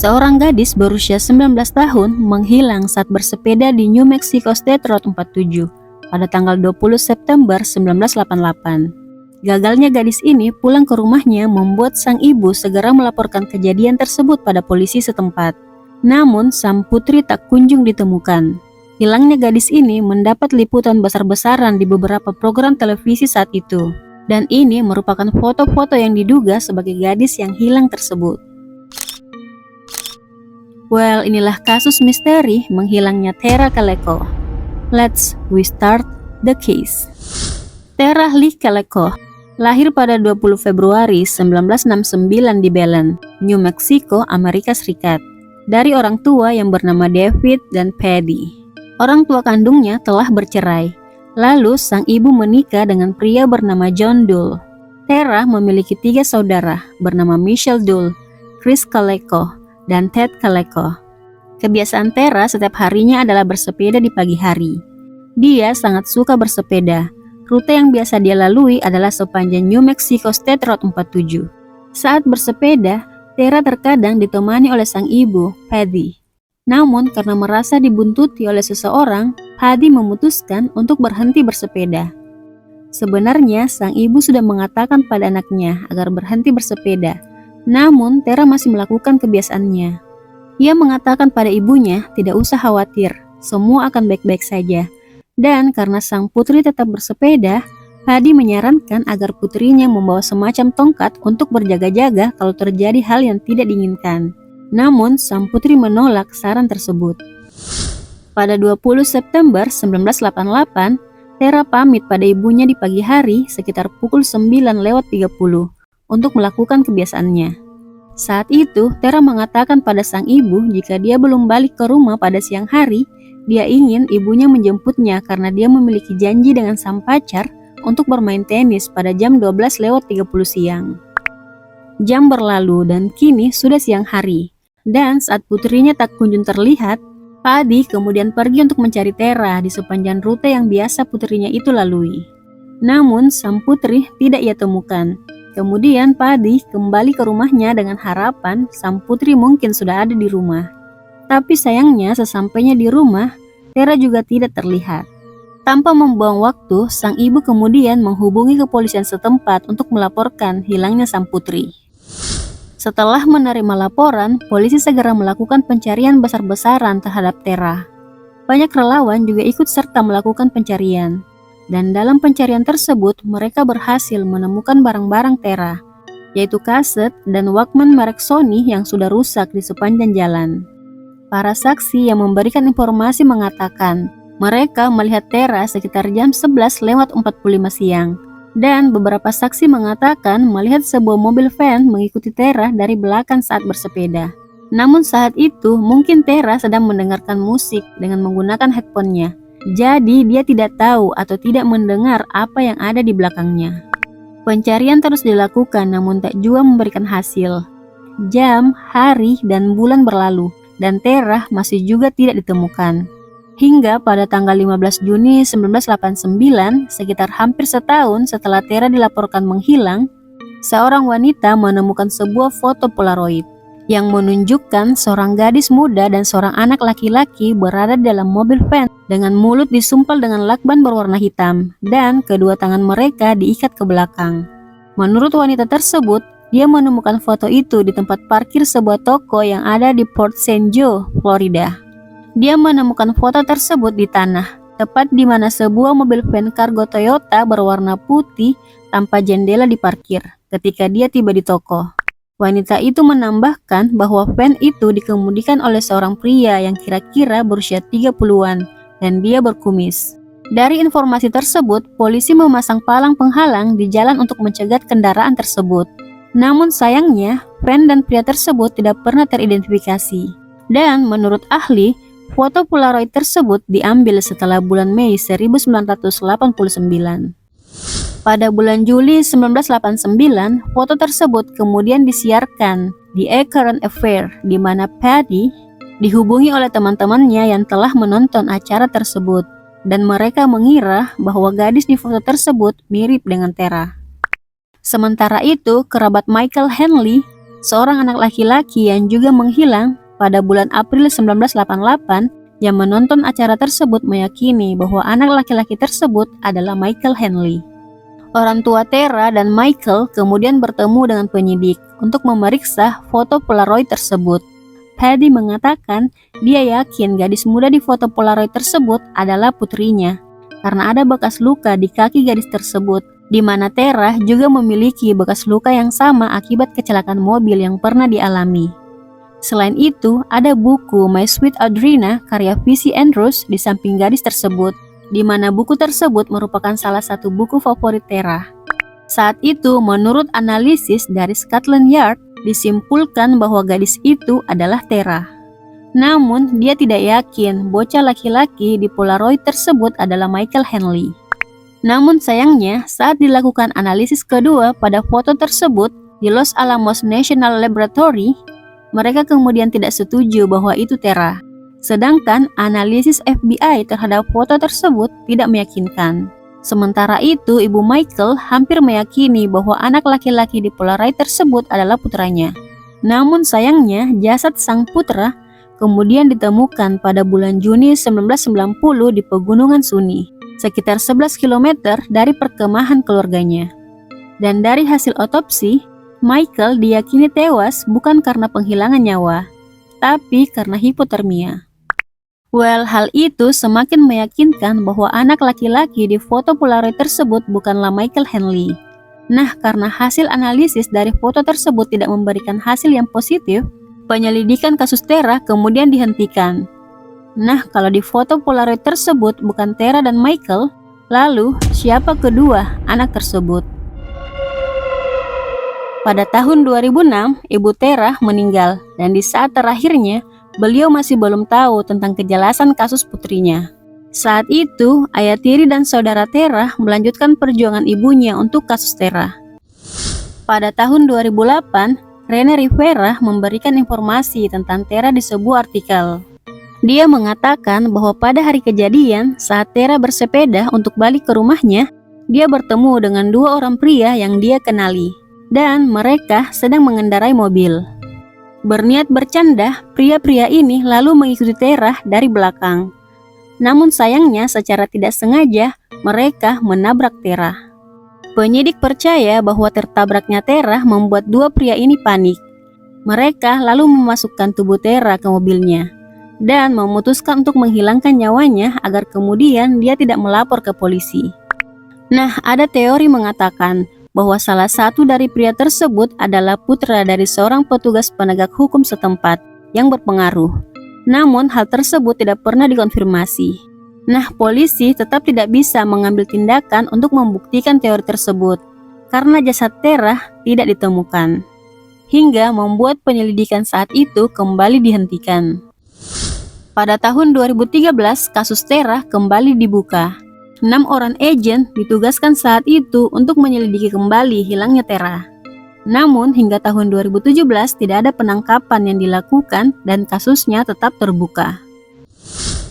Seorang gadis berusia 19 tahun menghilang saat bersepeda di New Mexico State Road 47 pada tanggal 20 September 1988. Gagalnya gadis ini pulang ke rumahnya membuat sang ibu segera melaporkan kejadian tersebut pada polisi setempat. Namun, sang putri tak kunjung ditemukan. Hilangnya gadis ini mendapat liputan besar-besaran di beberapa program televisi saat itu. Dan ini merupakan foto-foto yang diduga sebagai gadis yang hilang tersebut. Well, inilah kasus misteri menghilangnya Tara Kaleko. Let's restart the case. Tara Lee Kaleko lahir pada 20 Februari 1969 di Belen, New Mexico, Amerika Serikat, dari orang tua yang bernama David dan Patty. Orang tua kandungnya telah bercerai. Lalu sang ibu menikah dengan pria bernama John Dull. Tara memiliki 3 saudara bernama Michelle Dull, Chris Kaleko, dan Ted Kaleko. Kebiasaan Tara setiap harinya adalah bersepeda di pagi hari. Dia sangat suka bersepeda. Rute yang biasa dia lalui adalah sepanjang New Mexico State Road 47. Saat bersepeda, Tara terkadang ditemani oleh sang ibu, Patty. Namun karena merasa dibuntuti oleh seseorang, Patty memutuskan untuk berhenti bersepeda. Sebenarnya sang ibu sudah mengatakan pada anaknya agar berhenti bersepeda. Namun, Tara masih melakukan kebiasaannya. Ia mengatakan pada ibunya tidak usah khawatir, semua akan baik-baik saja. Dan karena sang putri tetap bersepeda, Patty menyarankan agar putrinya membawa semacam tongkat untuk berjaga-jaga kalau terjadi hal yang tidak diinginkan. Namun, sang putri menolak saran tersebut. Pada 20 September 1988, Tara pamit pada ibunya di pagi hari sekitar pukul 9:30 untuk melakukan kebiasaannya. Saat itu, Tara mengatakan pada sang ibu jika dia belum balik ke rumah pada siang hari, dia ingin ibunya menjemputnya karena dia memiliki janji dengan sang pacar untuk bermain tenis pada jam 12:30 siang. Jam berlalu dan kini sudah siang hari. Dan saat putrinya tak kunjung terlihat, Patty kemudian pergi untuk mencari Tara di sepanjang rute yang biasa putrinya itu lalui. Namun, sang putri tidak ia temukan. Kemudian Patty kembali ke rumahnya dengan harapan sang putri mungkin sudah ada di rumah. Tapi sayangnya sesampainya di rumah, Tara juga tidak terlihat. Tanpa membuang waktu, sang ibu kemudian menghubungi kepolisian setempat untuk melaporkan hilangnya sang putri. Setelah menerima laporan, polisi segera melakukan pencarian besar-besaran terhadap Tara. Banyak relawan juga ikut serta melakukan pencarian. Dan dalam pencarian tersebut, mereka berhasil menemukan barang-barang Tara, yaitu kaset dan Walkman merek Sony yang sudah rusak di sepanjang jalan. Para saksi yang memberikan informasi mengatakan, mereka melihat Tara sekitar jam 11:45 siang. Dan beberapa saksi mengatakan melihat sebuah mobil van mengikuti Tara dari belakang saat bersepeda. Namun saat itu, mungkin Tara sedang mendengarkan musik dengan menggunakan headphone-nya. Jadi dia tidak tahu atau tidak mendengar apa yang ada di belakangnya. Pencarian terus dilakukan namun tak jua memberikan hasil. Jam, hari, dan bulan berlalu dan Tara masih juga tidak ditemukan. Hingga pada tanggal 15 Juni 1989, sekitar hampir setahun setelah Tara dilaporkan menghilang, seorang wanita menemukan sebuah foto Polaroid yang menunjukkan seorang gadis muda dan seorang anak laki-laki berada dalam mobil van dengan mulut disumpal dengan lakban berwarna hitam dan kedua tangan mereka diikat ke belakang. Menurut wanita tersebut, dia menemukan foto itu di tempat parkir sebuah toko yang ada di Port St. Joe, Florida. Dia menemukan foto tersebut di tanah, tepat di mana sebuah mobil van kargo Toyota berwarna putih tanpa jendela diparkir ketika dia tiba di toko. Wanita itu menambahkan bahwa van itu dikemudikan oleh seorang pria yang kira-kira berusia 30-an dan dia berkumis. Dari informasi tersebut, polisi memasang palang penghalang di jalan untuk mencegat kendaraan tersebut. Namun sayangnya, van dan pria tersebut tidak pernah teridentifikasi. Dan menurut ahli, foto Polaroid tersebut diambil setelah bulan Mei 1989. Pada bulan Juli 1989, foto tersebut kemudian disiarkan di A Current Affair, di mana Patty dihubungi oleh teman-temannya yang telah menonton acara tersebut, dan mereka mengira bahwa gadis di foto tersebut mirip dengan Tara. Sementara itu, kerabat Michael Henley, seorang anak laki-laki yang juga menghilang pada bulan April 1988 yang menonton acara tersebut meyakini bahwa anak laki-laki tersebut adalah Michael Henley. Orang tua Tera dan Michael kemudian bertemu dengan penyidik untuk memeriksa foto Polaroid tersebut. Paddy mengatakan dia yakin gadis muda di foto Polaroid tersebut adalah putrinya karena ada bekas luka di kaki gadis tersebut, di mana Tera juga memiliki bekas luka yang sama akibat kecelakaan mobil yang pernah dialami. Selain itu, ada buku My Sweet Audrina karya V.C. Andrews di samping gadis tersebut, di mana buku tersebut merupakan salah satu buku favorit Tera. Saat itu, menurut analisis dari Scotland Yard, disimpulkan bahwa gadis itu adalah Tera. Namun, dia tidak yakin bocah laki-laki di Polaroid tersebut adalah Michael Henley. Namun sayangnya, saat dilakukan analisis kedua pada foto tersebut di Los Alamos National Laboratory, mereka kemudian tidak setuju bahwa itu Tera. Sedangkan analisis FBI terhadap foto tersebut tidak meyakinkan. Sementara itu, ibu Michael hampir meyakini bahwa anak laki-laki di Polaroid tersebut adalah putranya. Namun sayangnya, jasad sang putra kemudian ditemukan pada bulan Juni 1990 di Pegunungan Sunni, sekitar 11 km dari perkemahan keluarganya. Dan dari hasil otopsi, Michael diyakini tewas bukan karena penghilangan nyawa, tapi karena hipotermia. Well, hal itu semakin meyakinkan bahwa anak laki-laki di foto Polaroid tersebut bukanlah Michael Henley. Nah, karena hasil analisis dari foto tersebut tidak memberikan hasil yang positif, penyelidikan kasus Tera kemudian dihentikan. Nah, kalau di foto Polaroid tersebut bukan Tera dan Michael, lalu siapa kedua anak tersebut? Pada tahun 2006, ibu Tera meninggal dan di saat terakhirnya, beliau masih belum tahu tentang kejelasan kasus putrinya. Saat itu, ayah tiri dan saudara Tera melanjutkan perjuangan ibunya untuk kasus Tera. Pada tahun 2008, Rene Rivera memberikan informasi tentang Tera di sebuah artikel. Dia mengatakan bahwa pada hari kejadian, saat Tera bersepeda untuk balik ke rumahnya, dia bertemu dengan dua orang pria yang dia kenali, dan mereka sedang mengendarai mobil. Berniat bercanda, pria-pria ini lalu mengikuti Tera dari belakang. Namun sayangnya secara tidak sengaja, mereka menabrak Tera. Penyidik percaya bahwa tertabraknya Tera membuat dua pria ini panik. Mereka lalu memasukkan tubuh Tera ke mobilnya dan memutuskan untuk menghilangkan nyawanya agar kemudian dia tidak melapor ke polisi. Nah, ada teori mengatakan bahwa salah satu dari pria tersebut adalah putra dari seorang petugas penegak hukum setempat yang berpengaruh. Namun hal tersebut tidak pernah dikonfirmasi. Nah, polisi tetap tidak bisa mengambil tindakan untuk membuktikan teori tersebut karena jasad Tera tidak ditemukan, hingga membuat penyelidikan saat itu kembali dihentikan. Pada tahun 2013, kasus Tera kembali dibuka. 6 orang agen ditugaskan saat itu untuk menyelidiki kembali hilangnya Tera. Namun hingga tahun 2017 tidak ada penangkapan yang dilakukan dan kasusnya tetap terbuka.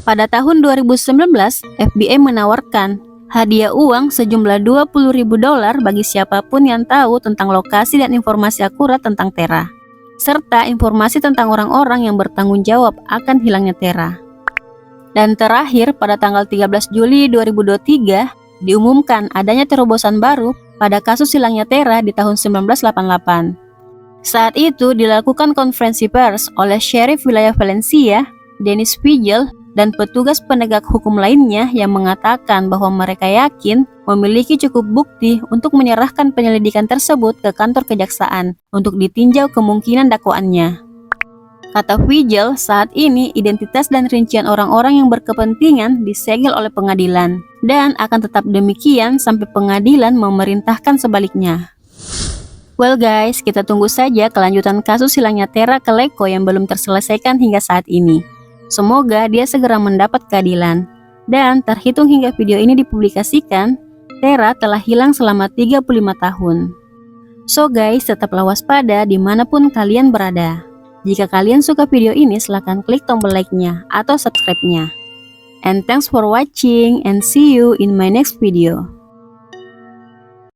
Pada tahun 2019, FBI menawarkan hadiah uang sejumlah $20.000 bagi siapapun yang tahu tentang lokasi dan informasi akurat tentang Tera, serta informasi tentang orang-orang yang bertanggung jawab akan hilangnya Tera. Dan terakhir, pada tanggal 13 Juli 2023, diumumkan adanya terobosan baru pada kasus hilangnya Tera di tahun 1988. Saat itu dilakukan konferensi pers oleh Sheriff Wilayah Valencia, Dennis Vigil, dan petugas penegak hukum lainnya yang mengatakan bahwa mereka yakin memiliki cukup bukti untuk menyerahkan penyelidikan tersebut ke kantor kejaksaan untuk ditinjau kemungkinan dakwaannya. Kata Vigil, saat ini identitas dan rincian orang-orang yang berkepentingan disegel oleh pengadilan, dan akan tetap demikian sampai pengadilan memerintahkan sebaliknya. Well guys, kita tunggu saja kelanjutan kasus hilangnya Tera Kaleko yang belum terselesaikan hingga saat ini. Semoga dia segera mendapat keadilan. Dan terhitung hingga video ini dipublikasikan, Tera telah hilang selama 35 tahun. So guys, tetaplah waspada dimanapun kalian berada. Jika kalian suka video ini, silahkan klik tombol like-nya atau subscribe-nya. And thanks for watching and see you in my next video.